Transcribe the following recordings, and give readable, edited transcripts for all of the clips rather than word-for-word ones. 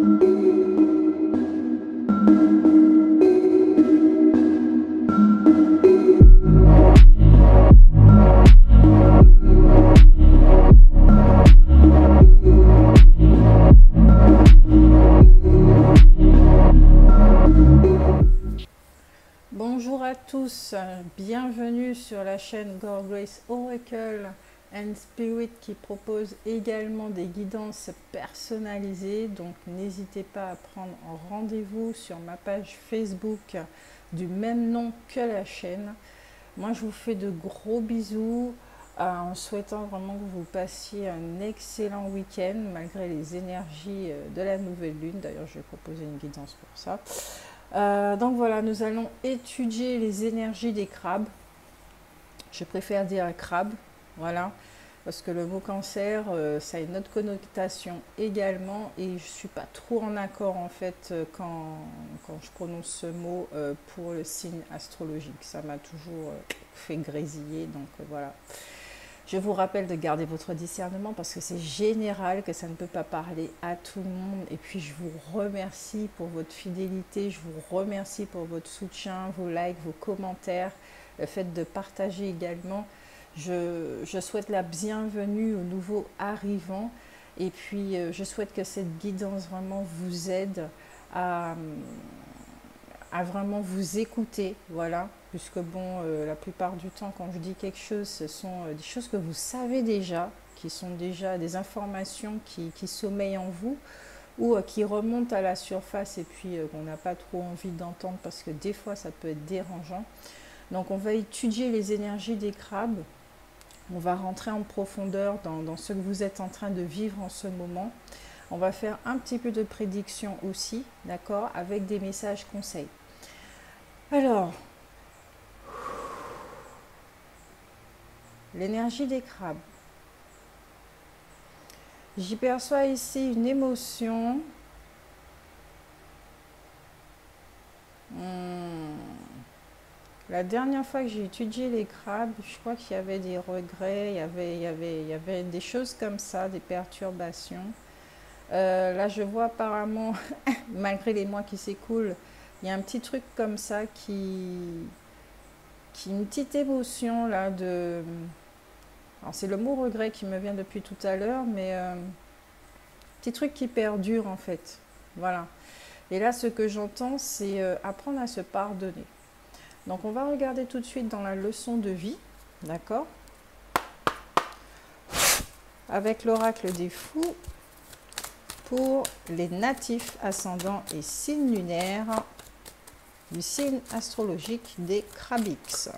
Bonjour à tous, bienvenue sur la chaîne God Grace Oracle and Spirit qui propose également des guidances personnalisées. Donc n'hésitez pas à prendre rendez-vous sur ma page Facebook du même nom que la chaîne. Moi je vous fais de gros bisous en souhaitant vraiment que vous passiez un excellent week-end malgré les énergies de la nouvelle lune. D'ailleurs je vais proposer une guidance pour ça. Donc voilà, nous allons étudier les énergies des crabes. Je préfère dire crabe, voilà, parce que le mot cancer, ça a une autre connotation également, et je ne suis pas trop en accord en fait quand je prononce ce mot pour le signe astrologique. Ça m'a toujours fait grésiller, donc voilà. Je vous rappelle de garder votre discernement parce que c'est général, que ça ne peut pas parler à tout le monde. Et puis je vous remercie pour votre fidélité, je vous remercie pour votre soutien, vos likes, vos commentaires, le fait de partager également. Je souhaite la bienvenue aux nouveaux arrivants. Et puis je souhaite que cette guidance vraiment vous aide à vraiment vous écouter, voilà, puisque bon, la plupart du temps, quand je dis quelque chose, ce sont des choses que vous savez déjà, qui sont déjà des informations qui sommeillent en vous, ou qui remontent à la surface et puis qu'on n'a pas trop envie d'entendre, parce que des fois, ça peut être dérangeant. Donc, on va étudier les énergies des crabes, on va rentrer en profondeur dans ce que vous êtes en train de vivre en ce moment. On va faire un petit peu de prédiction aussi, d'accord, avec des messages conseils. Alors, l'énergie des crabes. J'y perçois ici une émotion. La dernière fois que j'ai étudié les crabes, je crois qu'il y avait des regrets, il y avait des choses comme ça, des perturbations. Là, je vois apparemment, malgré les mois qui s'écoulent, il y a un petit truc comme ça une petite émotion là de... Alors c'est le mot regret qui me vient depuis tout à l'heure, mais petit truc qui perdure en fait. Voilà. Et là, ce que j'entends, c'est apprendre à se pardonner. Donc on va regarder tout de suite dans la leçon de vie, d'accord? Avec l'oracle des fous pour les natifs ascendants et signes lunaires du signe astrologique des Crabix.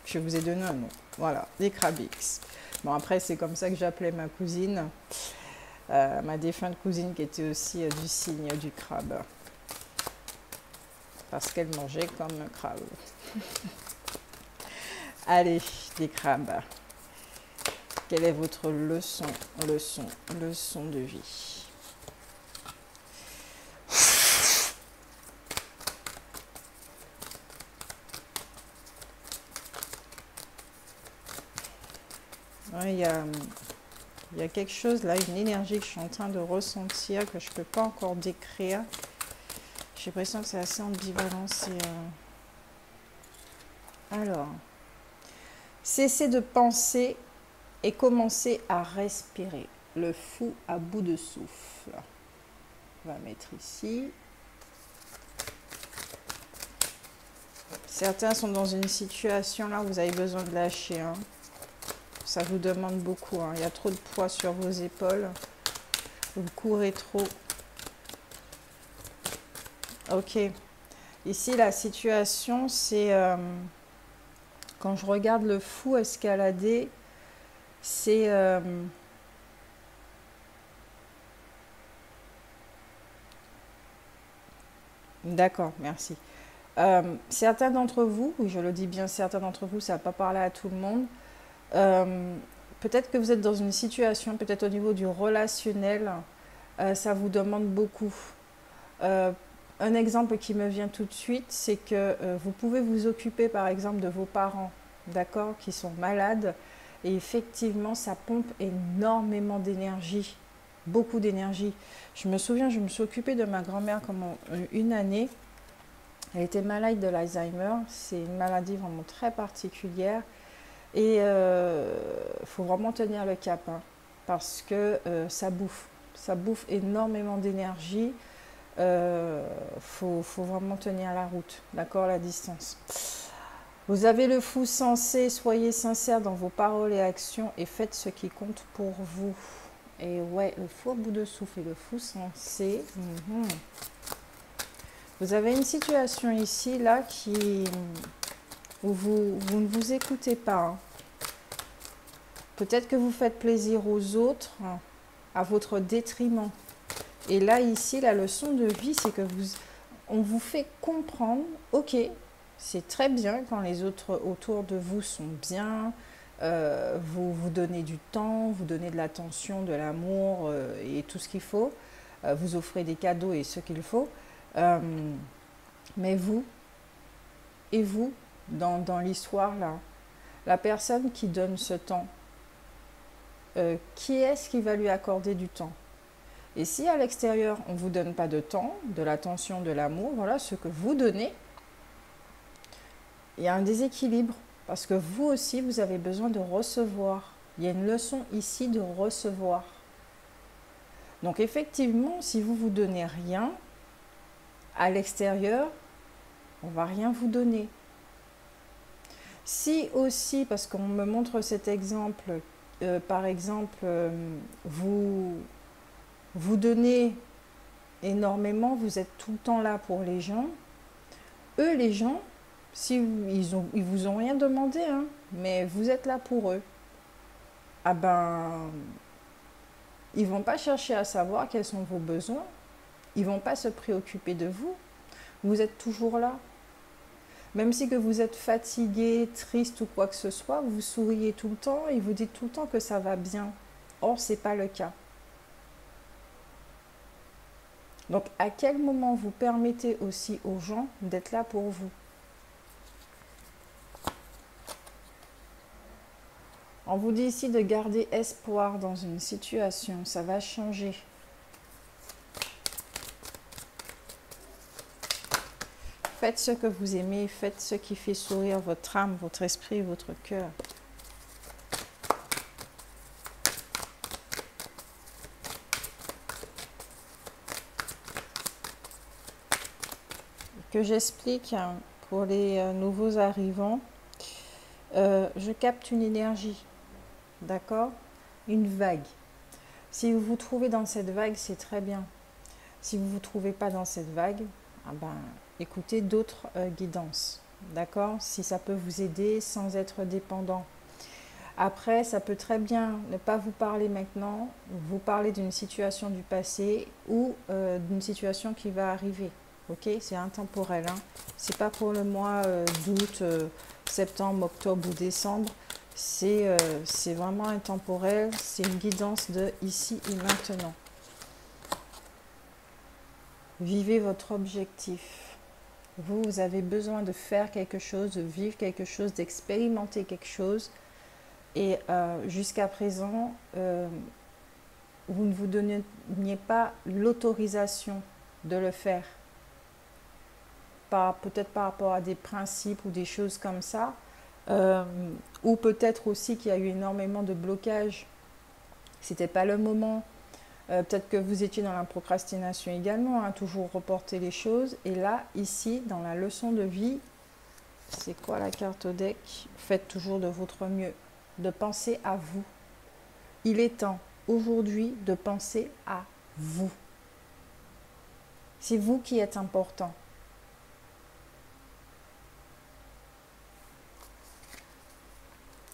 Je vous ai donné un nom, voilà, des Crabix. Bon, après, c'est comme ça que j'appelais ma cousine, ma défunte cousine qui était aussi du signe du crabe. Parce qu'elle mangeait comme un crabe. Allez, les crabes. Quelle est votre leçon de vie? Ouais, il y a quelque chose là, une énergie que je suis en train de ressentir, que je ne peux pas encore décrire. J'ai l'impression que c'est assez ambivalent. Alors, cessez de penser et commencez à respirer. Le fou à bout de souffle. On va mettre ici. Certains sont dans une situation là où vous avez besoin de lâcher. Hein. Ça vous demande beaucoup. Hein. Il y a trop de poids sur vos épaules. Vous courez trop. Ok. Ici, la situation, c'est... quand je regarde le fou escalader, c'est... D'accord, merci. Certains d'entre vous, oui, je le dis bien, certains d'entre vous, ça ne va pas parler à tout le monde. Peut-être que vous êtes dans une situation, peut-être au niveau du relationnel, ça vous demande beaucoup. Un exemple qui me vient tout de suite, c'est que vous pouvez vous occuper par exemple de vos parents, d'accord, qui sont malades, et effectivement ça pompe énormément d'énergie, beaucoup d'énergie. Je me souviens, je me suis occupée de ma grand-mère une année. Elle était malade de l'Alzheimer. C'est une maladie vraiment très particulière. Et il faut vraiment tenir le cap, hein, parce que ça bouffe. Ça bouffe énormément d'énergie. Faut vraiment tenir la route, d'accord, la distance. Vous avez le fou sensé, soyez sincère dans vos paroles et actions et faites ce qui compte pour vous. Et ouais, le fou à bout de souffle et le fou sensé. Vous avez une situation ici, là, où vous ne vous écoutez pas. Hein. Peut-être que vous faites plaisir aux autres, hein, à votre détriment. Et là, ici, la leçon de vie, c'est que on vous fait comprendre, ok, c'est très bien quand les autres autour de vous sont bien, vous vous donnez du temps, vous donnez de l'attention, de l'amour et tout ce qu'il faut, vous offrez des cadeaux et ce qu'il faut. Mais vous, et vous, dans l'histoire là, la personne qui donne ce temps, qui est-ce qui va lui accorder du temps? Et si à l'extérieur, on ne vous donne pas de temps, de l'attention, de l'amour, voilà ce que vous donnez, il y a un déséquilibre. Parce que vous aussi, vous avez besoin de recevoir. Il y a une leçon ici de recevoir. Donc effectivement, si vous ne vous donnez rien, à l'extérieur, on ne va rien vous donner. Si aussi, parce qu'on me montre cet exemple, par exemple, vous donnez énormément, vous êtes tout le temps là pour les gens. Eux, les gens, ils vous ont rien demandé, hein, mais vous êtes là pour eux. Ah ben, ils vont pas chercher à savoir quels sont vos besoins. Ils vont pas se préoccuper de vous. Vous êtes toujours là. Même si que vous êtes fatigué, triste ou quoi que ce soit, vous souriez tout le temps et vous dites tout le temps que ça va bien. Or, c'est pas le cas. Donc, à quel moment vous permettez aussi aux gens d'être là pour vous? On vous dit ici de garder espoir dans une situation, ça va changer. Faites ce que vous aimez, faites ce qui fait sourire votre âme, votre esprit, votre cœur. Que j'explique pour les nouveaux arrivants, je capte une énergie, d'accord? Une vague. Si vous vous trouvez dans cette vague, c'est très bien. Si vous ne vous trouvez pas dans cette vague, ah ben, écoutez d'autres guidances, d'accord? Si ça peut vous aider sans être dépendant. Après, ça peut très bien ne pas vous parler maintenant, vous parler d'une situation du passé ou d'une situation qui va arriver. Ok, c'est intemporel. Hein. C'est pas pour le mois d'août, septembre, octobre ou décembre. C'est vraiment intemporel. C'est une guidance de ici et maintenant. Vivez votre objectif. Vous avez besoin de faire quelque chose, de vivre quelque chose, d'expérimenter quelque chose. Et jusqu'à présent, vous ne vous donniez pas l'autorisation de le faire. Peut-être par rapport à des principes ou des choses comme ça, ou peut-être aussi qu'il y a eu énormément de blocages. C'était pas le moment. Peut-être que vous étiez dans la procrastination également, hein, toujours reporter les choses. Et là, ici, dans la leçon de vie, c'est quoi la carte au deck? Faites toujours de votre mieux, de penser à vous. Il est temps aujourd'hui de penser à vous. C'est vous qui êtes important.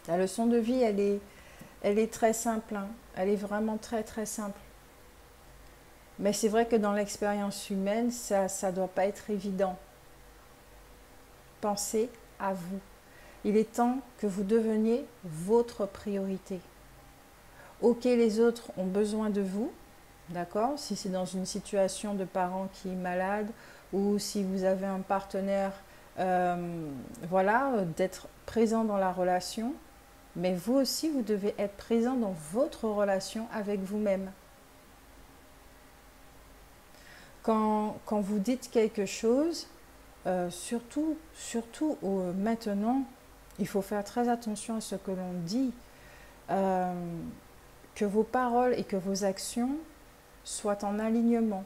La leçon de vie, elle est très simple. Hein. Elle est vraiment très très simple. Mais c'est vrai que dans l'expérience humaine, ça ne doit pas être évident. Pensez à vous. Il est temps que vous deveniez votre priorité. Ok, les autres ont besoin de vous, d'accord? Si c'est dans une situation de parent qui est malade ou si vous avez un partenaire, voilà, d'être présent dans la relation. Mais vous aussi, vous devez être présent dans votre relation avec vous-même. Quand vous dites quelque chose, surtout maintenant, il faut faire très attention à ce que l'on dit, que vos paroles et que vos actions soient en alignement.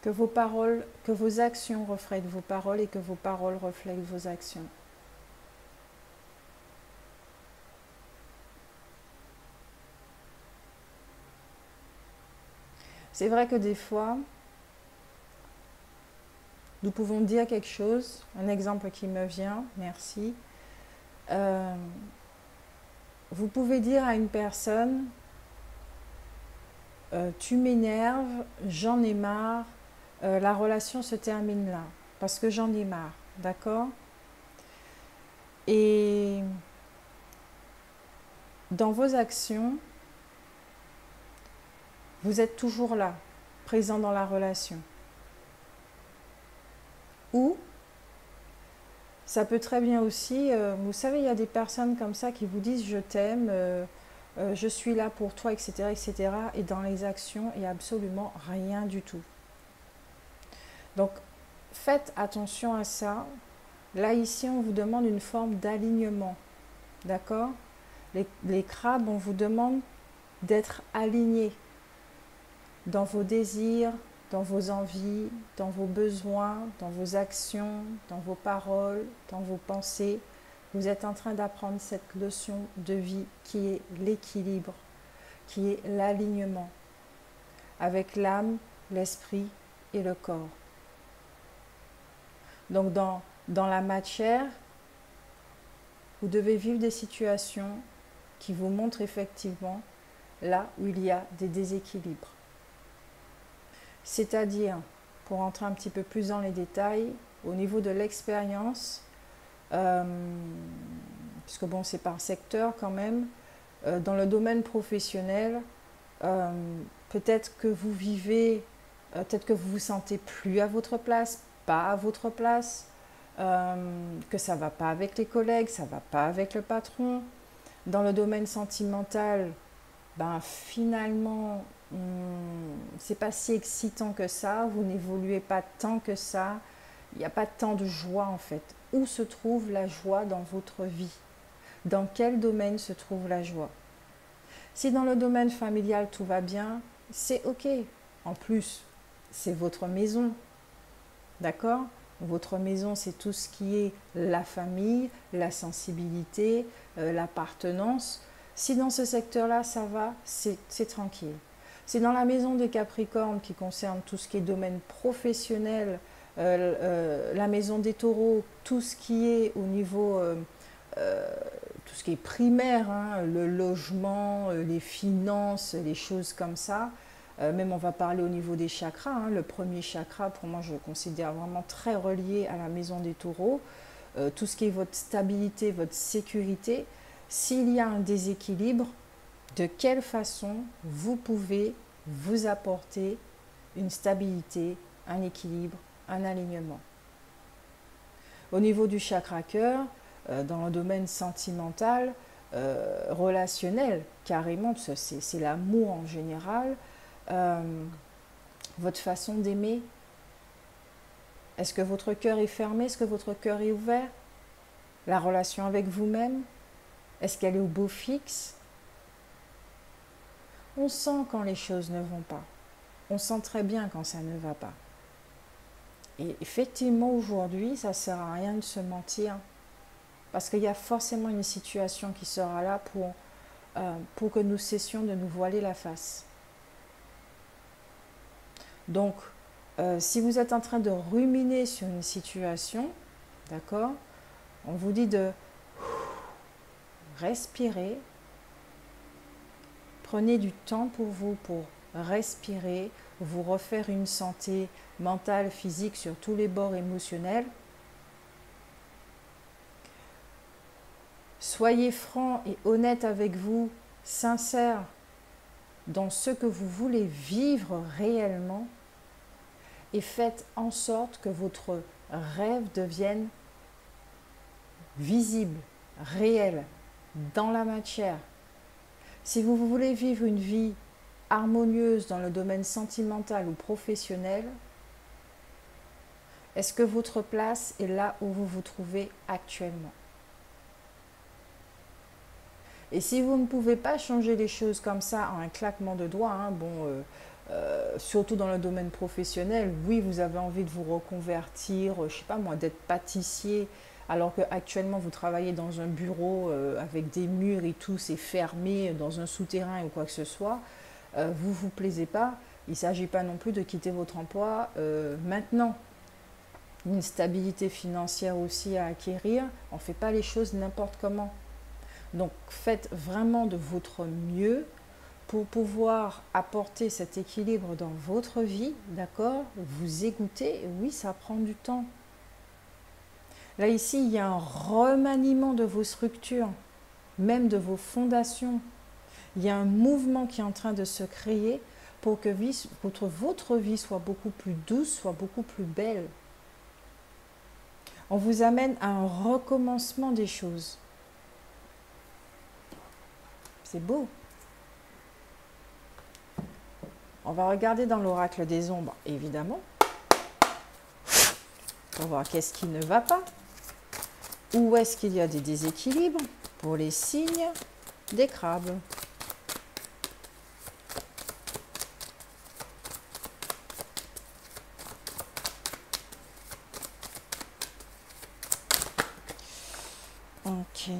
Que vos actions reflètent vos paroles et que vos paroles reflètent vos actions. C'est vrai que des fois, nous pouvons dire quelque chose, un exemple qui me vient, merci. Vous pouvez dire à une personne, tu m'énerves, j'en ai marre, la relation se termine là, parce que j'en ai marre, d'accord? Et dans vos actions, vous êtes toujours là, présent dans la relation. Ou, ça peut très bien aussi, vous savez, il y a des personnes comme ça qui vous disent je t'aime, je suis là pour toi, etc., etc. Et dans les actions, il n'y a absolument rien du tout. Donc, faites attention à ça. Là, ici, on vous demande une forme d'alignement. D'accord? Les crabes, on vous demande d'être alignés dans vos désirs, dans vos envies, dans vos besoins, dans vos actions, dans vos paroles, dans vos pensées. Vous êtes en train d'apprendre cette leçon de vie qui est l'équilibre, qui est l'alignement avec l'âme, l'esprit et le corps. Donc dans la matière, vous devez vivre des situations qui vous montrent effectivement là où il y a des déséquilibres. C'est-à-dire, pour entrer un petit peu plus dans les détails, au niveau de l'expérience, puisque bon, c'est par secteur quand même, dans le domaine professionnel, peut-être que vous vivez, peut-être que vous vous sentez plus à votre place, pas à votre place, que ça ne va pas avec les collègues, ça ne va pas avec le patron. Dans le domaine sentimental, ben finalement, c'est pas si excitant que ça, vous n'évoluez pas tant que ça, il n'y a pas tant de joie en fait. Où se trouve la joie dans votre vie? Dans quel domaine se trouve la joie? Si dans le domaine familial tout va bien, c'est ok. En plus, c'est votre maison, d'accord? Votre maison, c'est tout ce qui est la famille, la sensibilité, l'appartenance. Si dans ce secteur-là, ça va, c'est tranquille. C'est dans la maison des Capricornes qui concerne tout ce qui est domaine professionnel, la maison des Taureaux, tout ce qui est au niveau, tout ce qui est primaire, hein, le logement, les finances, les choses comme ça. Même on va parler au niveau des chakras. Hein. Le premier chakra, pour moi, je le considère vraiment très relié à la maison des Taureaux. Tout ce qui est votre stabilité, votre sécurité. S'il y a un déséquilibre, de quelle façon vous pouvez vous apporter une stabilité, un équilibre, un alignement. Au niveau du chakra cœur, dans le domaine sentimental, relationnel, carrément, c'est l'amour en général, votre façon d'aimer. Est-ce que votre cœur est fermé? Est-ce que votre cœur est ouvert? La relation avec vous-même, est-ce qu'elle est au beau fixe? On sent quand les choses ne vont pas. On sent très bien quand ça ne va pas. Et effectivement, aujourd'hui, ça ne sert à rien de se mentir. Parce qu'il y a forcément une situation qui sera là pour que nous cessions de nous voiler la face. Donc, si vous êtes en train de ruminer sur une situation, d'accord, on vous dit de respirer. Prenez du temps pour vous pour respirer, vous refaire une santé mentale, physique sur tous les bords émotionnels. Soyez franc et honnête avec vous, sincère dans ce que vous voulez vivre réellement et faites en sorte que votre rêve devienne visible, réel. dans la matière. Si vous voulez vivre une vie harmonieuse dans le domaine sentimental ou professionnel, est-ce que votre place est là où vous vous trouvez actuellement? Et si vous ne pouvez pas changer les choses comme ça en un claquement de doigts, hein, surtout dans le domaine professionnel, oui, vous avez envie de vous reconvertir, je ne sais pas moi, d'être pâtissier, alors qu'actuellement vous travaillez dans un bureau avec des murs et tout, c'est fermé, dans un souterrain ou quoi que ce soit, vous ne vous plaisez pas, il ne s'agit pas non plus de quitter votre emploi maintenant. Une stabilité financière aussi à acquérir, on ne fait pas les choses n'importe comment. Donc faites vraiment de votre mieux pour pouvoir apporter cet équilibre dans votre vie, d'accord? Vous écoutez, oui, ça prend du temps. Là, ici, il y a un remaniement de vos structures, même de vos fondations. Il y a un mouvement qui est en train de se créer pour que votre vie soit beaucoup plus douce, soit beaucoup plus belle. On vous amène à un recommencement des choses. C'est beau. On va regarder dans l'oracle des ombres, évidemment, pour voir qu'est-ce qui ne va pas. Où est-ce qu'il y a des déséquilibres pour les signes des crabes. Ok.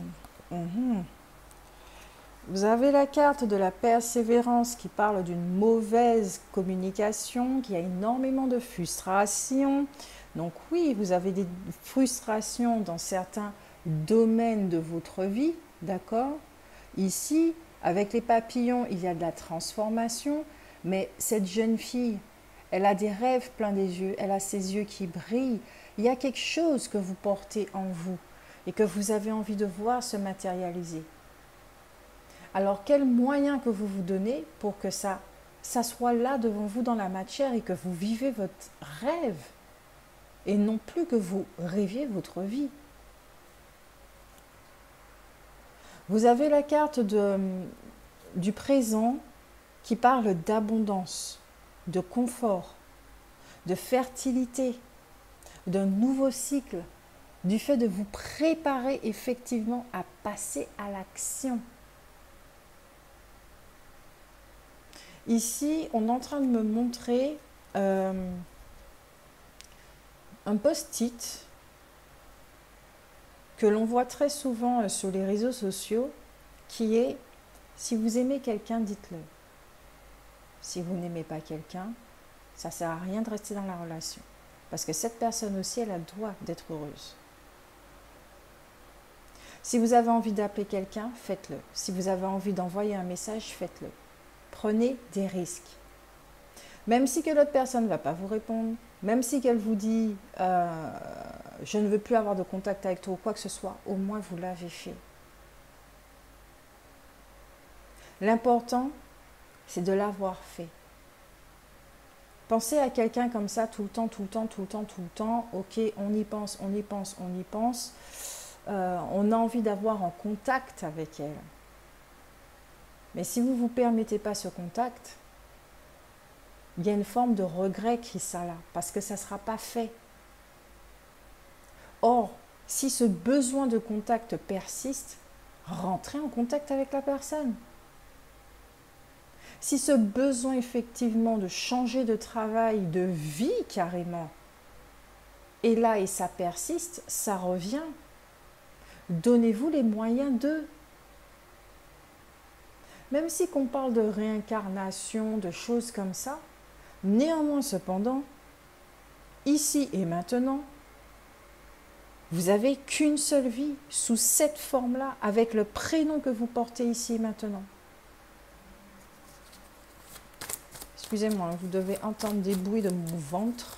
Vous avez la carte de la persévérance qui parle d'une mauvaise communication, qui a énormément de frustration. Donc oui, vous avez des frustrations dans certains domaines de votre vie, d'accord? Ici, avec les papillons, il y a de la transformation, mais cette jeune fille, elle a des rêves plein des yeux, elle a ses yeux qui brillent. Il y a quelque chose que vous portez en vous et que vous avez envie de voir se matérialiser. Alors, quel moyen que vous vous donnez pour que ça soit là devant vous dans la matière et que vous vivez votre rêve et non plus que vous rêviez votre vie. Vous avez la carte du présent qui parle d'abondance, de confort, de fertilité, d'un nouveau cycle, du fait de vous préparer effectivement à passer à l'action. Ici, on est en train de me montrer un post-it que l'on voit très souvent sur les réseaux sociaux, qui est « Si vous aimez quelqu'un, dites-le. Si vous n'aimez pas quelqu'un, ça ne sert à rien de rester dans la relation. Parce que cette personne aussi, elle a le droit d'être heureuse. Si vous avez envie d'appeler quelqu'un, faites-le. Si vous avez envie d'envoyer un message, faites-le. Prenez des risques. Même si que l'autre personne ne va pas vous répondre, même si qu'elle vous dit je ne veux plus avoir de contact avec toi ou quoi que ce soit, au moins vous l'avez fait. L'important, c'est de l'avoir fait. Pensez à quelqu'un comme ça tout le temps, tout le temps, tout le temps, tout le temps. Ok, on y pense, on y pense, on y pense. On a envie d'avoir en contact avec elle. Mais si vous ne vous permettez pas ce contact, il y a une forme de regret qui sera là, parce que ça ne sera pas fait. Or, si ce besoin de contact persiste, rentrez en contact avec la personne. Si ce besoin effectivement de changer de travail, de vie carrément, est là et ça persiste, ça revient. Donnez-vous les moyens de. Même si qu'on parle de réincarnation, de choses comme ça, néanmoins cependant, ici et maintenant, vous n'avez qu'une seule vie sous cette forme-là, avec le prénom que vous portez ici et maintenant. Excusez-moi, vous devez entendre des bruits de mon ventre.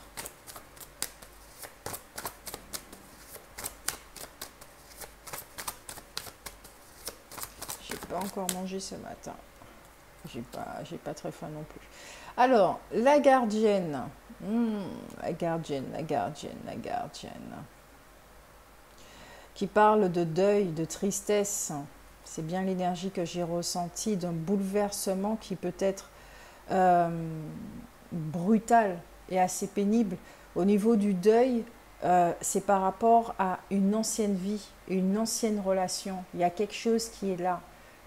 Je n'ai pas encore mangé ce matin. J'ai pas très faim non plus. Alors, la gardienne. La gardienne. Qui parle de deuil, de tristesse. C'est bien l'énergie que j'ai ressentie d'un bouleversement qui peut être brutal et assez pénible. Au niveau du deuil, c'est par rapport à une ancienne vie, une ancienne relation. Il y a quelque chose qui est là,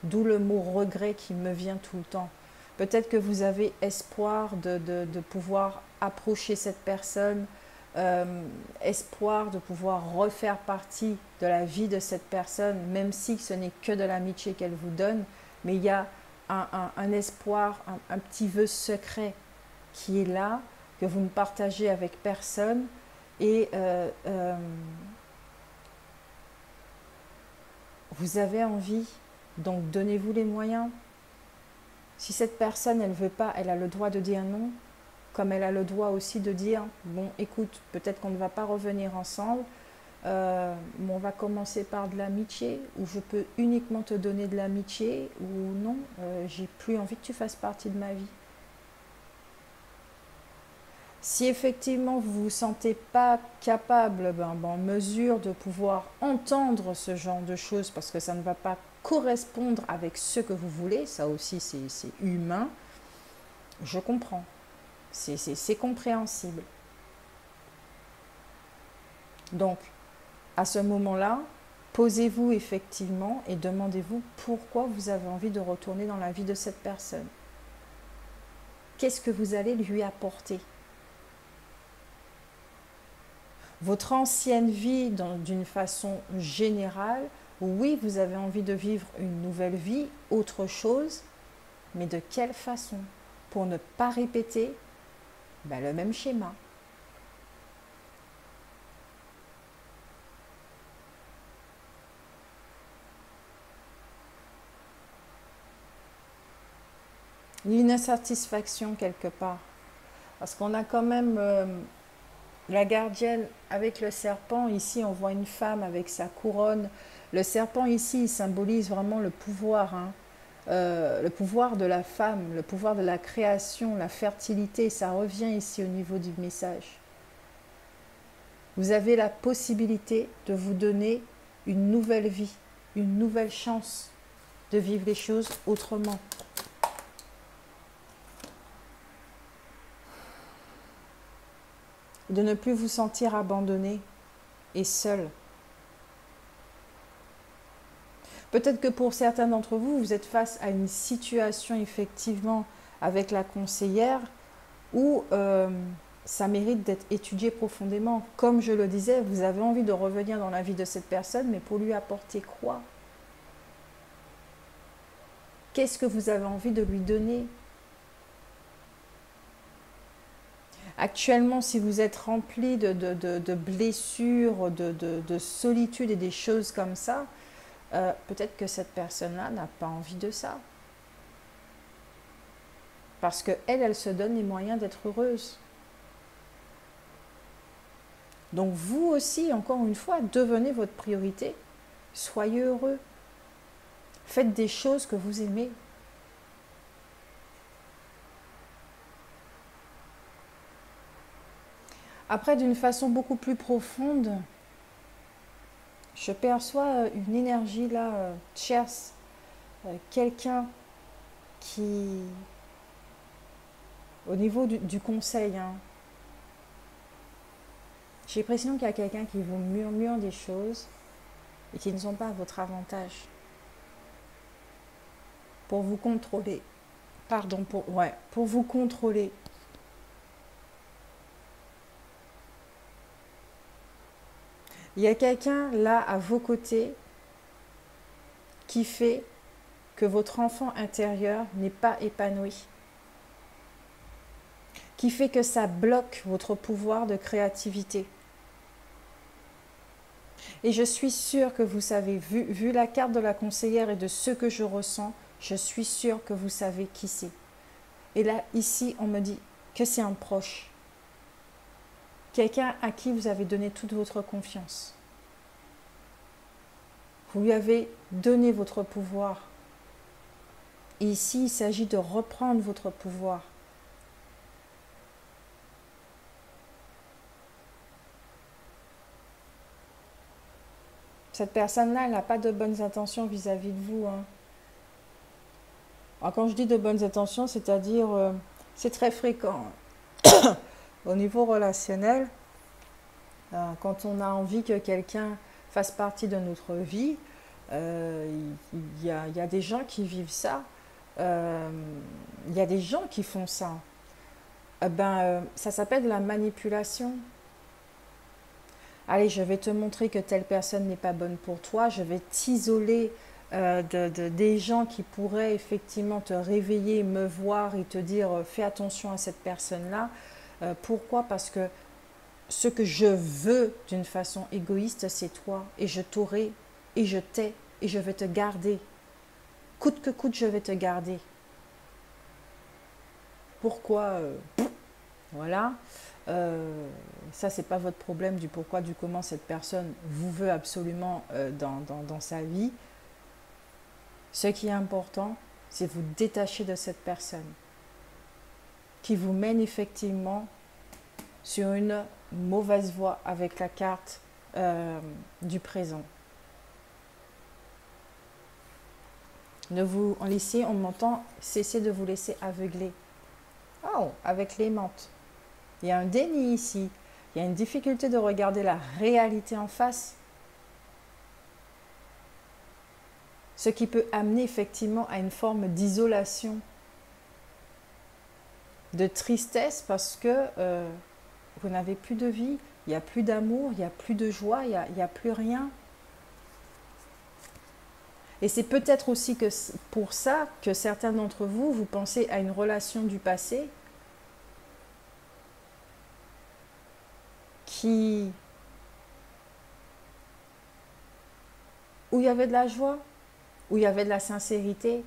d'où le mot regret qui me vient tout le temps. Peut-être que vous avez espoir de pouvoir approcher cette personne, espoir de pouvoir refaire partie de la vie de cette personne, même si ce n'est que de l'amitié qu'elle vous donne, mais il y a un espoir, un petit vœu secret qui est là, que vous ne partagez avec personne, et vous avez envie, donc donnez-vous les moyens. Si cette personne, elle ne veut pas, elle a le droit de dire non, comme elle a le droit aussi de dire, bon, écoute, peut-être qu'on ne va pas revenir ensemble, mais on va commencer par de l'amitié, ou je peux uniquement te donner de l'amitié, ou non, j'ai plus envie que tu fasses partie de ma vie. Si effectivement vous ne vous sentez pas capable, en mesure de pouvoir entendre ce genre de choses, parce que ça ne va pas correspondre avec ce que vous voulez, ça aussi c'est humain, je comprends, c'est compréhensible. Donc, à ce moment-là, posez-vous effectivement et demandez-vous pourquoi vous avez envie de retourner dans la vie de cette personne. Qu'est-ce que vous allez lui apporter ? Votre ancienne vie, d'une façon générale, oui, vous avez envie de vivre une nouvelle vie, autre chose, mais de quelle façon ? Pour ne pas répéter le même schéma. Il y a une insatisfaction quelque part. Parce qu'on a quand même la gardienne avec le serpent. Ici, on voit une femme avec sa couronne. Le serpent ici, il symbolise vraiment le pouvoir. Le pouvoir de la femme, le pouvoir de la création, la fertilité. Ça revient ici au niveau du message. Vous avez la possibilité de vous donner une nouvelle vie, une nouvelle chance de vivre les choses autrement. De ne plus vous sentir abandonné et seul. Peut-être que pour certains d'entre vous, vous êtes face à une situation effectivement avec la conseillère où ça mérite d'être étudié profondément. Comme je le disais, vous avez envie de revenir dans la vie de cette personne, mais pour lui apporter quoi ? Qu'est-ce que vous avez envie de lui donner ? Actuellement, si vous êtes rempli de blessures, de solitude et des choses comme ça, peut-être que cette personne-là n'a pas envie de ça. Parce qu'elle, elle se donne les moyens d'être heureuse. Donc vous aussi, encore une fois, devenez votre priorité. Soyez heureux. Faites des choses que vous aimez. Après, d'une façon beaucoup plus profonde, je perçois une énergie là, tierce, quelqu'un qui, au niveau du conseil, j'ai l'impression qu'il y a quelqu'un qui vous murmure des choses et qui ne sont pas à votre avantage. Pour vous contrôler. Pardon, pour vous contrôler. Il y a quelqu'un là à vos côtés qui fait que votre enfant intérieur n'est pas épanoui, qui fait que ça bloque votre pouvoir de créativité. Et je suis sûre que vous savez, vu la carte de la conseillère et de ce que je ressens, je suis sûre que vous savez qui c'est. Et là, ici, on me dit que c'est un proche. Quelqu'un à qui vous avez donné toute votre confiance. Vous lui avez donné votre pouvoir. Et ici, il s'agit de reprendre votre pouvoir. cette personne-là, elle n'a pas de bonnes intentions vis-à-vis de vous, hein. Alors, quand je dis de bonnes intentions, c'est-à-dire, c'est très fréquent au niveau relationnel, quand on a envie que quelqu'un fasse partie de notre vie, il y a des gens qui vivent ça, il y a des gens qui font ça. Ça s'appelle de la manipulation. Allez, je vais te montrer que telle personne n'est pas bonne pour toi, je vais t'isoler des gens qui pourraient effectivement te réveiller, me voir et te dire fais attention à cette personne-là. Pourquoi? Parce que ce que je veux d'une façon égoïste, c'est toi. Et je t'aurai, et je t'ai, et je vais te garder. Coûte que coûte, je vais te garder. Pourquoi? Voilà. Ça, c'est pas votre problème du pourquoi, du comment cette personne vous veut absolument dans sa vie. Ce qui est important, c'est vous détacher de cette personne qui vous mène effectivement sur une mauvaise voie avec la carte du présent. Ne vous en laissez, on m'entend, cessez de vous laisser aveugler. Oh, avec l'aimante. Il y a un déni ici. Il y a une difficulté de regarder la réalité en face. Ce qui peut amener effectivement à une forme d'isolation, de tristesse parce que vous n'avez plus de vie, il n'y a plus d'amour, il n'y a plus de joie, il n'y a plus rien. Et c'est peut-être aussi que pour ça que certains d'entre vous, vous pensez à une relation du passé où il y avait de la joie, où il y avait de la sincérité.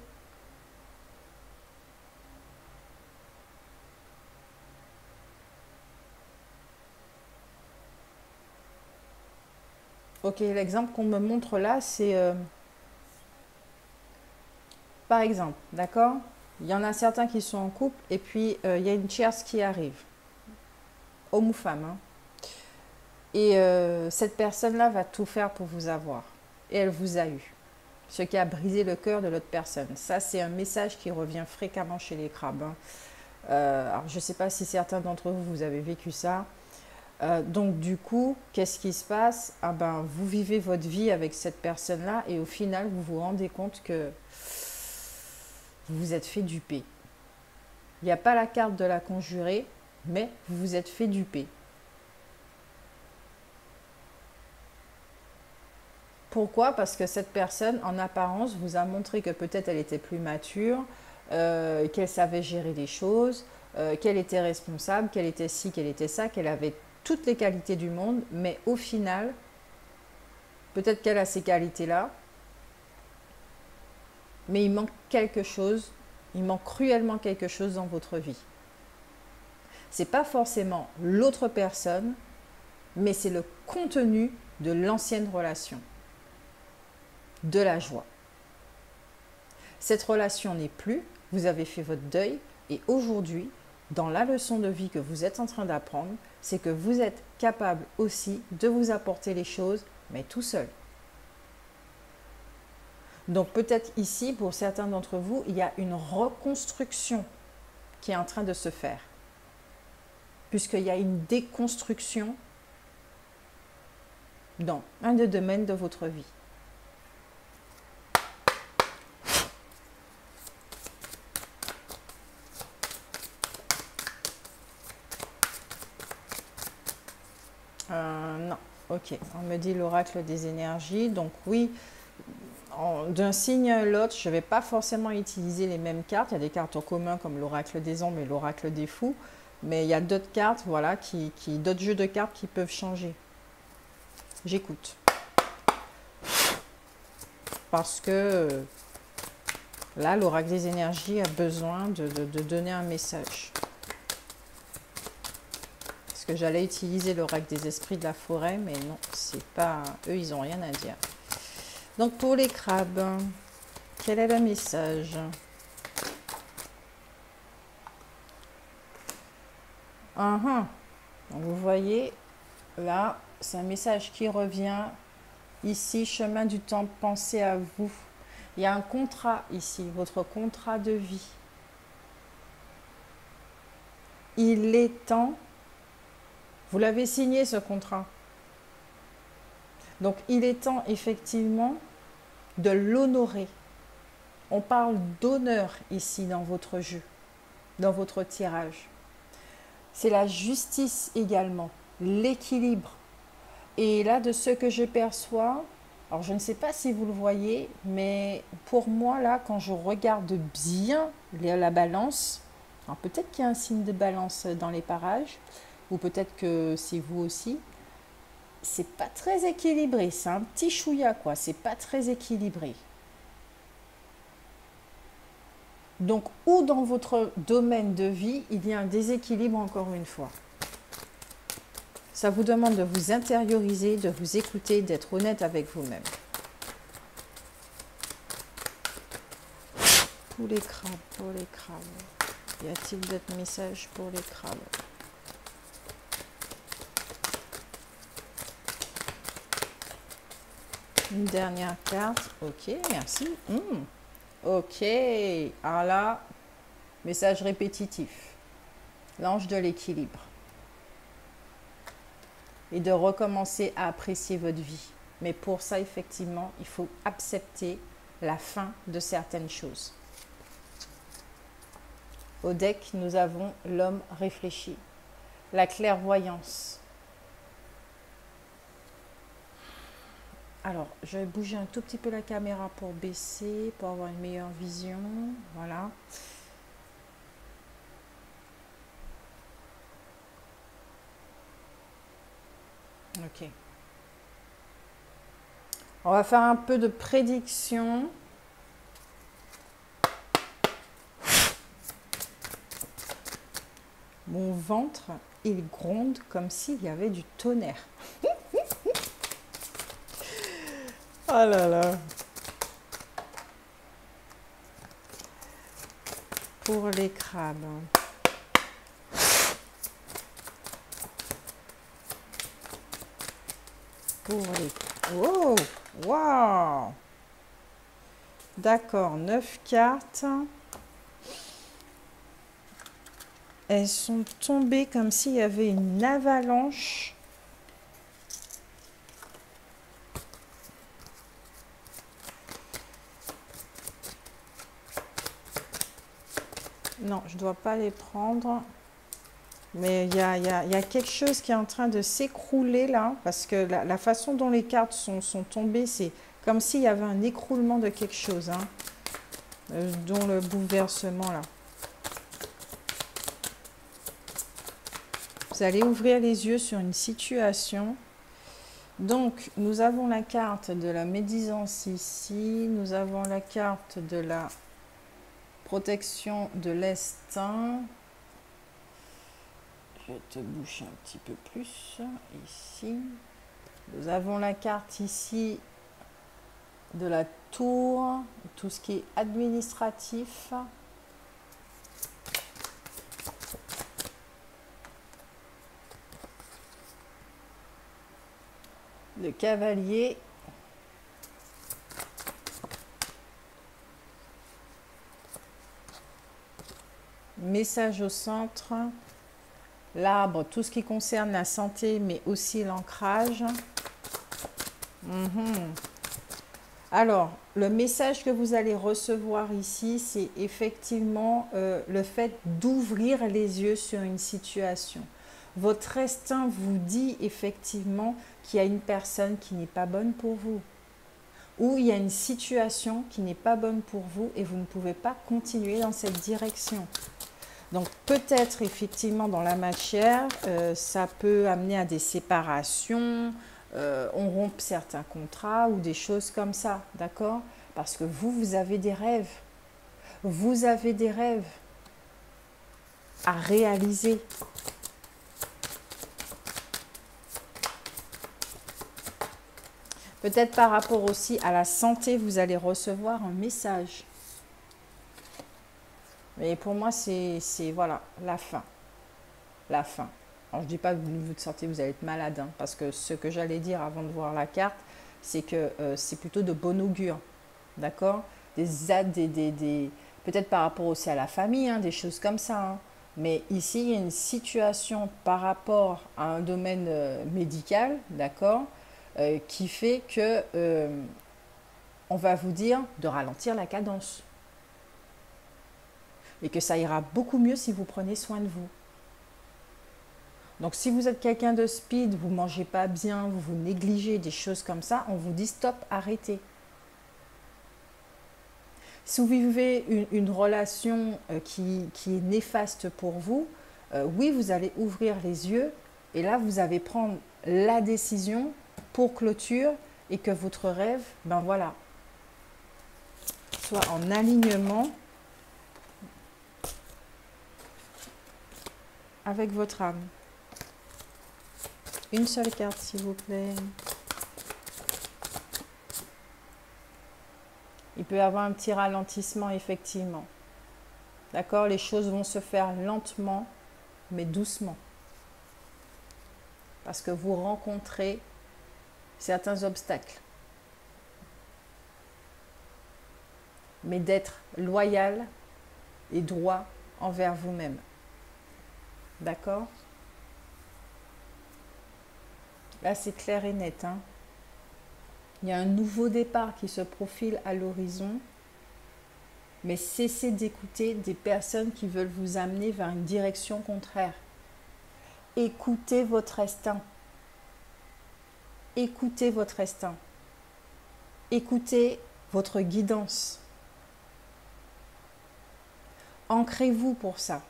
Ok, l'exemple qu'on me montre là, c'est par exemple, d'accord? Il y en a certains qui sont en couple et puis il y a une tierce qui arrive, homme ou femme, hein. Et cette personne-là va tout faire pour vous avoir. Et elle vous a eu. Ce qui a brisé le cœur de l'autre personne. Ça, c'est un message qui revient fréquemment chez les crabes, hein. Alors, je ne sais pas si certains d'entre vous, vous avez vécu ça. Donc, du coup, qu'est-ce qui se passe? Vous vivez votre vie avec cette personne-là et au final, vous vous rendez compte que vous vous êtes fait duper. Il n'y a pas la carte de la conjurée, mais vous vous êtes fait duper. Pourquoi? Parce que cette personne, en apparence, vous a montré que peut-être elle était plus mature, qu'elle savait gérer les choses, qu'elle était responsable, qu'elle était ci, qu'elle était ça, qu'elle avait toutes les qualités du monde, mais au final, peut-être qu'elle a ces qualités-là, mais il manque quelque chose, il manque cruellement quelque chose dans votre vie. Ce n'est pas forcément l'autre personne, mais c'est le contenu de l'ancienne relation. De la joie. Cette relation n'est plus, vous avez fait votre deuil et aujourd'hui, dans la leçon de vie que vous êtes en train d'apprendre, c'est que vous êtes capable aussi de vous apporter les choses, mais tout seul. Donc peut-être ici, pour certains d'entre vous, il y a une reconstruction qui est en train de se faire, puisqu'il y a une déconstruction dans un des domaines de votre vie. Non, ok, on me dit l'oracle des énergies, donc oui, d'un signe à l'autre, je ne vais pas forcément utiliser les mêmes cartes, il y a des cartes en commun comme l'oracle des ombres et l'oracle des fous, mais il y a d'autres cartes, voilà, d'autres jeux de cartes qui peuvent changer. J'écoute. Parce que là, l'oracle des énergies a besoin de donner un message. Parce que j'allais utiliser l'oracle des esprits de la forêt, mais non, c'est pas eux, ils n'ont rien à dire. Donc pour les crabes, quel est le message? Donc vous voyez, là, c'est un message qui revient Ici, chemin du temps, pensez à vous. Il y a un contrat ici, votre contrat de vie. Il est temps, vous l'avez signé ce contrat. Donc il est temps effectivement de l'honorer. On parle d'honneur ici dans votre jeu, dans votre tirage. C'est la justice également, l'équilibre. Et là, de ce que je perçois, alors je ne sais pas si vous le voyez, mais pour moi, là, quand je regarde bien la balance, alors peut-être qu'il y a un signe de balance dans les parages, ou peut-être que c'est vous aussi, c'est pas très équilibré, c'est un petit chouïa, quoi, c'est pas très équilibré. Donc, ou dans votre domaine de vie, il y a un déséquilibre encore une fois. Ça vous demande de vous intérioriser, de vous écouter, d'être honnête avec vous-même. Pour les crabes, pour les crabes. Y a-t-il d'autres messages pour les crabes? Une dernière carte. Ok, merci. Ok. Alors là, message répétitif. L'ange de l'équilibre. Et de recommencer à apprécier votre vie. Mais pour ça, effectivement, il faut accepter la fin de certaines choses. Au deck, nous avons l'homme réfléchi. La clairvoyance. Alors, je vais bouger un tout petit peu la caméra pour baisser, pour avoir une meilleure vision. Voilà. Ok. On va faire un peu de prédiction. Mon ventre, il gronde comme s'il y avait du tonnerre. Oh là là. Pour les crabes. Pour les... Oh, waouh. D'accord, 9 cartes. Elles sont tombées comme s'il y avait une avalanche. Non, je ne dois pas les prendre. Mais il y a quelque chose qui est en train de s'écrouler là. Parce que la façon dont les cartes sont tombées, c'est comme s'il y avait un écroulement de quelque chose. Hein, dont le bouleversement là. Vous allez ouvrir les yeux sur une situation. Donc, nous avons la carte de la médisance ici. Nous avons la carte de la protection de l'estin. Je te bouge un petit peu plus ici. Nous avons la carte ici de la tour, tout ce qui est administratif. Le cavalier. Message au centre. L'arbre, tout ce qui concerne la santé, mais aussi l'ancrage. Alors, le message que vous allez recevoir ici, c'est effectivement le fait d'ouvrir les yeux sur une situation. Votre instinct vous dit effectivement qu'il y a une personne qui n'est pas bonne pour vous. Ou il y a une situation qui n'est pas bonne pour vous et vous ne pouvez pas continuer dans cette direction. Donc peut-être effectivement dans la matière, ça peut amener à des séparations, on rompt certains contrats ou des choses comme ça, d'accord? Parce que vous avez des rêves. Vous avez des rêves à réaliser. Peut-être par rapport aussi à la santé, vous allez recevoir un message. Mais pour moi, c'est voilà, la fin. La fin. Alors, je ne dis pas que vous de santé, vous allez être malade, hein, parce que ce que j'allais dire avant de voir la carte, c'est que c'est plutôt de bon augure. D'accord? Peut-être par rapport aussi à la famille, hein, des choses comme ça. Hein. Mais ici, il y a une situation par rapport à un domaine médical, d'accord, qui fait que on va vous dire de ralentir la cadence. Et que ça ira beaucoup mieux si vous prenez soin de vous. Donc si vous êtes quelqu'un de speed, vous ne mangez pas bien, vous vous négligez, des choses comme ça, on vous dit stop, arrêtez. Si vous vivez une relation qui est néfaste pour vous, oui, vous allez ouvrir les yeux et là, vous allez prendre la décision pour clôture et que votre rêve, ben voilà, soit en alignement avec votre âme. Une seule carte, s'il vous plaît. Il peut y avoir un petit ralentissement, effectivement. D'accord? Les choses vont se faire lentement, mais doucement. Parce que vous rencontrez certains obstacles. Mais d'être loyal et droit envers vous-même. D'accord? Là, c'est clair et net. Hein? Il y a un nouveau départ qui se profile à l'horizon. Mais cessez d'écouter des personnes qui veulent vous amener vers une direction contraire. Écoutez votre instinct. Écoutez votre instinct. Écoutez votre guidance. Ancrez-vous pour ça.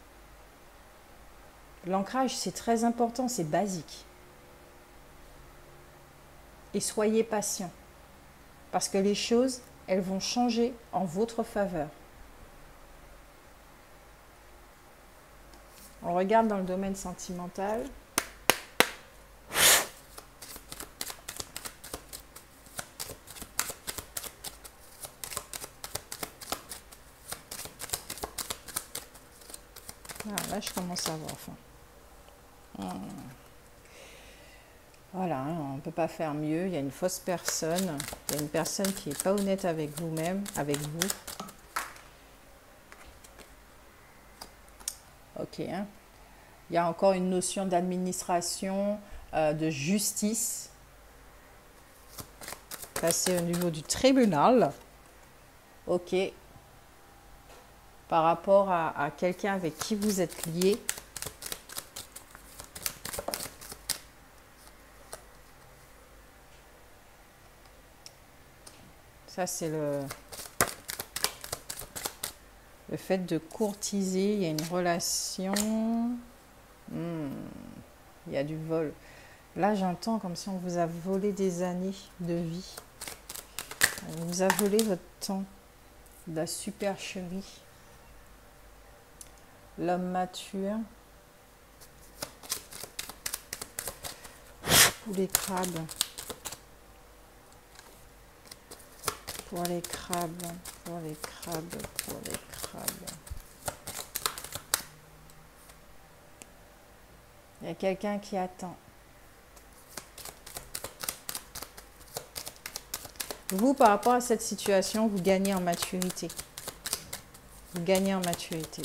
L'ancrage, c'est très important, c'est basique. Et soyez patient. Parce que les choses, elles vont changer en votre faveur. On regarde dans le domaine sentimental. Ah, là, je commence à voir faim. Voilà, hein, on ne peut pas faire mieux. Il y a une fausse personne. Il y a une personne qui n'est pas honnête avec vous-même, avec vous. Ok. Hein. Il y a encore une notion d'administration, de justice. Ça, c'est au niveau du tribunal. Ok. Par rapport à quelqu'un avec qui vous êtes lié. Ça, c'est le fait de courtiser. Il y a une relation. Il y a du vol. Là, j'entends comme si on vous a volé des années de vie. On vous a volé votre temps. De la supercherie. L'homme mature. Pour les crabes. Pour les crabes, pour les crabes, pour les crabes. Il y a quelqu'un qui attend. Vous, par rapport à cette situation, vous gagnez en maturité. Vous gagnez en maturité.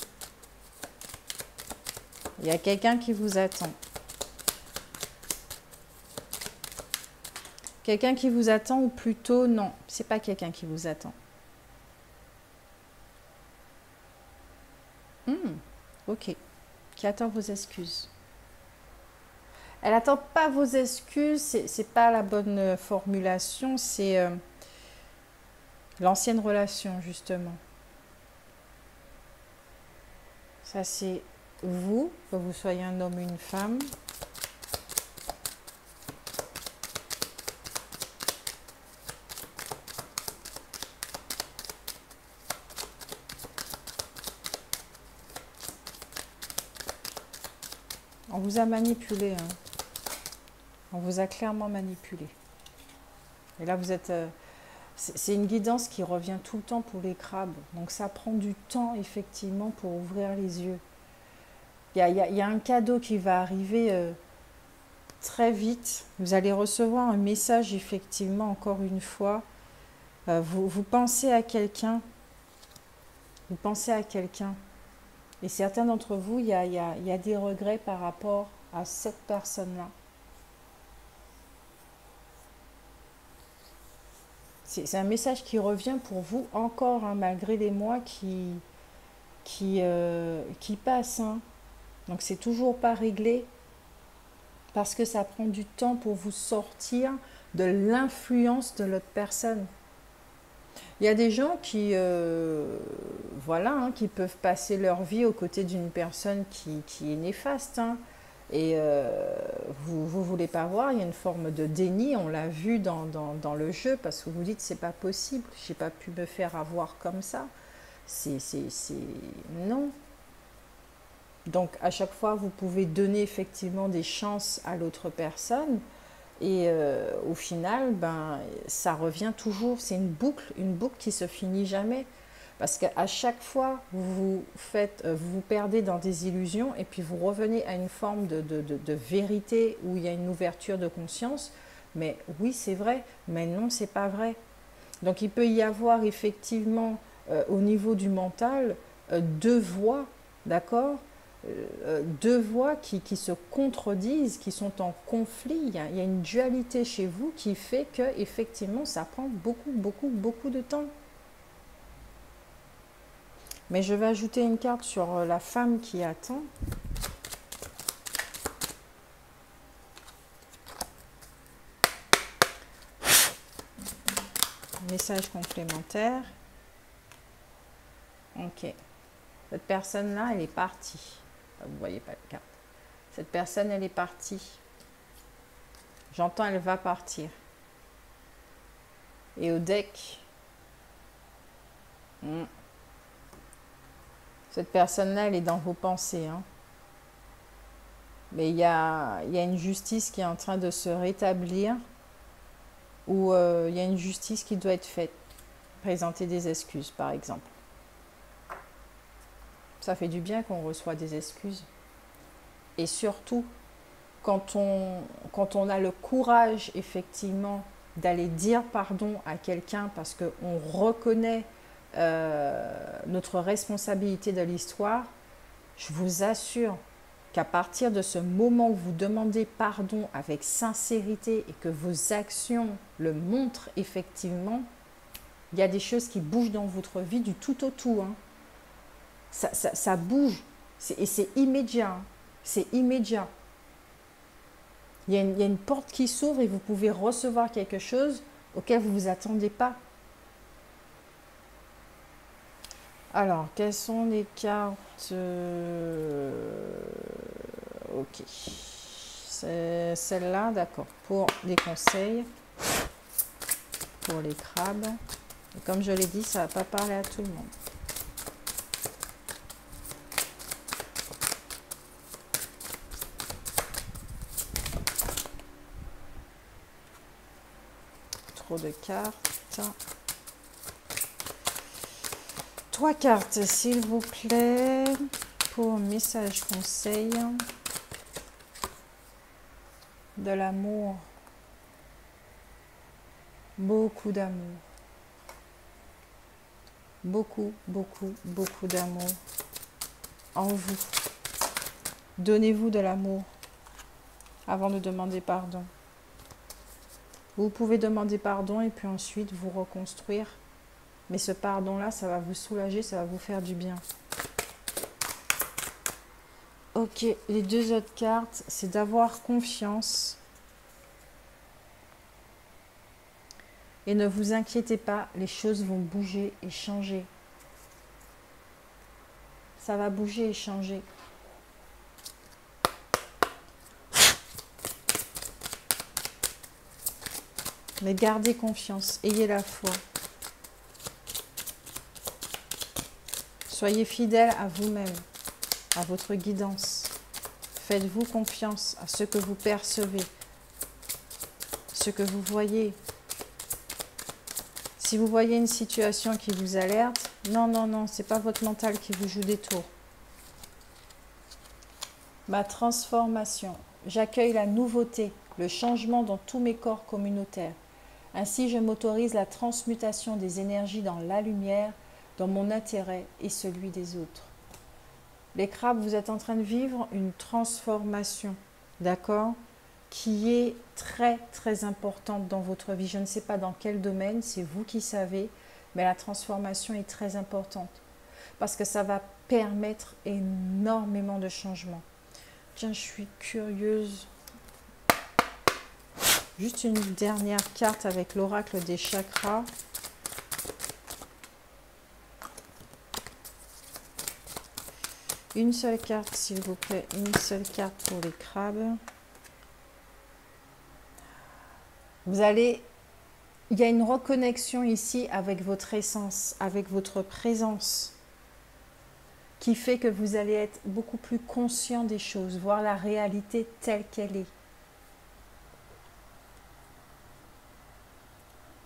Il y a quelqu'un qui vous attend. Quelqu'un qui vous attend ou plutôt non, c'est pas quelqu'un qui vous attend. Ok. Qui attend vos excuses. Elle attend pas vos excuses, c'est pas la bonne formulation, c'est l'ancienne relation justement. Ça c'est vous, que vous soyez un homme ou une femme. On vous a manipulé, hein. On vous a clairement manipulé. Et là, vous êtes... c'est une guidance qui revient tout le temps pour les crabes. Donc, ça prend du temps, effectivement, pour ouvrir les yeux. Il y a un cadeau qui va arriver très vite. Vous allez recevoir un message, effectivement, encore une fois. Vous pensez à quelqu'un. Vous pensez à quelqu'un. Et certains d'entre vous, il y a des regrets par rapport à cette personne-là. C'est un message qui revient pour vous encore, hein, malgré les mois qui passent. Hein. Donc c'est toujours pas réglé parce que ça prend du temps pour vous sortir de l'influence de l'autre personne. Il y a des gens qui, voilà, hein, qui peuvent passer leur vie aux côtés d'une personne qui est néfaste. Hein. Et vous ne voulez pas voir, il y a une forme de déni, on l'a vu dans le jeu, parce que vous dites c'est pas possible, j'ai pas pu me faire avoir comme ça. Non. Donc à chaque fois, vous pouvez donner effectivement des chances à l'autre personne, et au final, ben, ça revient toujours, c'est une boucle qui se finit jamais. Parce qu'à chaque fois, vous perdez dans des illusions et puis vous revenez à une forme de vérité où il y a une ouverture de conscience. Mais oui, c'est vrai, mais non, c'est pas vrai. Donc il peut y avoir effectivement au niveau du mental deux voix, d'accord, deux voix qui se contredisent, qui sont en conflit. Il y a une dualité chez vous qui fait que effectivement, ça prend beaucoup de temps. Mais je vais ajouter une carte sur la femme qui attend. Message complémentaire. Ok. Cette personne-là, elle est partie. Vous ne voyez pas la carte. Cette personne, elle est partie. J'entends, elle va partir. Et au deck... Cette personne-là, elle est dans vos pensées. Hein. Mais il y a une justice qui est en train de se rétablir, ou il y a une justice qui doit être faite. Présenter des excuses, par exemple. Ça fait du bien qu'on reçoit des excuses. Et surtout, quand on a le courage, effectivement, d'aller dire pardon à quelqu'un parce qu'on reconnaît notre responsabilité de l'histoire, je vous assure qu'à partir de ce moment où vous demandez pardon avec sincérité et que vos actions le montrent effectivement, il y a des choses qui bougent dans votre vie du tout au tout. Hein. Ça bouge et c'est immédiat. Hein. C'est immédiat. Il y a une porte qui s'ouvre et vous pouvez recevoir quelque chose auquel vous ne vous attendez pas. Alors, quelles sont les cartes? Ok. C'est celle-là, d'accord. Pour les conseils, pour les crabes. Et comme je l'ai dit, ça ne va pas parler à tout le monde. Trop de cartes. 3 cartes, s'il vous plaît, pour message conseil. De l'amour. Beaucoup d'amour. Beaucoup d'amour en vous. Donnez-vous de l'amour avant de demander pardon. Vous pouvez demander pardon et puis ensuite vous reconstruire. Mais ce pardon-là, ça va vous soulager, ça va vous faire du bien. Ok, les 2 autres cartes, c'est d'avoir confiance. Et ne vous inquiétez pas, les choses vont bouger et changer. Ça va bouger et changer. Mais gardez confiance, ayez la foi. Soyez fidèle à vous-même, à votre guidance. Faites-vous confiance à ce que vous percevez, ce que vous voyez. Si vous voyez une situation qui vous alerte, non, ce n'est pas votre mental qui vous joue des tours. Ma transformation. j'accueille la nouveauté, le changement dans tous mes corps communautaires. Ainsi, je m'autorise la transmutation des énergies dans la lumière, dans mon intérêt et celui des autres. Les crabes, vous êtes en train de vivre une transformation, d'accord, qui est très très importante dans votre vie. Je ne sais pas dans quel domaine, c'est vous qui savez, mais la transformation est très importante parce que ça va permettre énormément de changements. Tiens, je suis curieuse. Juste une dernière carte avec l'oracle des chakras. Une seule carte, s'il vous plaît. Une seule carte pour les crabes. Vous allez... Il y a une reconnexion ici avec votre essence, avec votre présence, qui fait que vous allez être beaucoup plus conscient des choses, voir la réalité telle qu'elle est.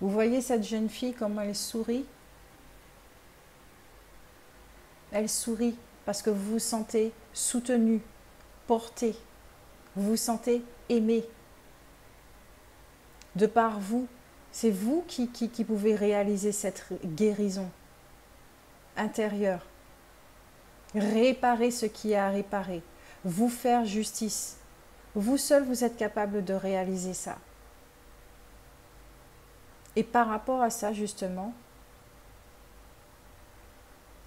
Vous voyez cette jeune fille, comment elle sourit? Elle sourit parce que vous vous sentez soutenu, porté, vous vous sentez aimé. De par vous, c'est vous qui pouvez réaliser cette guérison intérieure. Réparer ce qui est à réparer. Vous faire justice. Vous seul, vous êtes capable de réaliser ça. Et par rapport à ça, justement,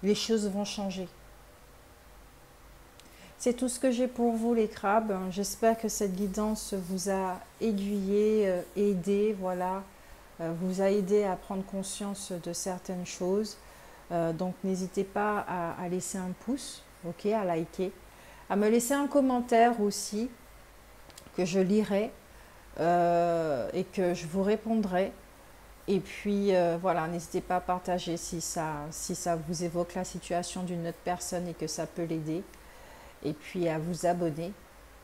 les choses vont changer. C'est tout ce que j'ai pour vous, les crabes. J'espère que cette guidance vous a aiguillé, aidé, voilà, vous a aidé à prendre conscience de certaines choses. Donc n'hésitez pas à laisser un pouce, ok, à liker, à me laisser un commentaire aussi, que je lirai et que je vous répondrai. Et puis voilà, n'hésitez pas à partager si ça vous évoque la situation d'une autre personne et que ça peut l'aider. Et puis à vous abonner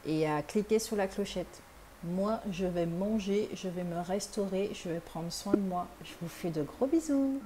et à cliquer sur la clochette. Moi, je vais manger, je vais me restaurer, je vais prendre soin de moi. Je vous fais de gros bisous.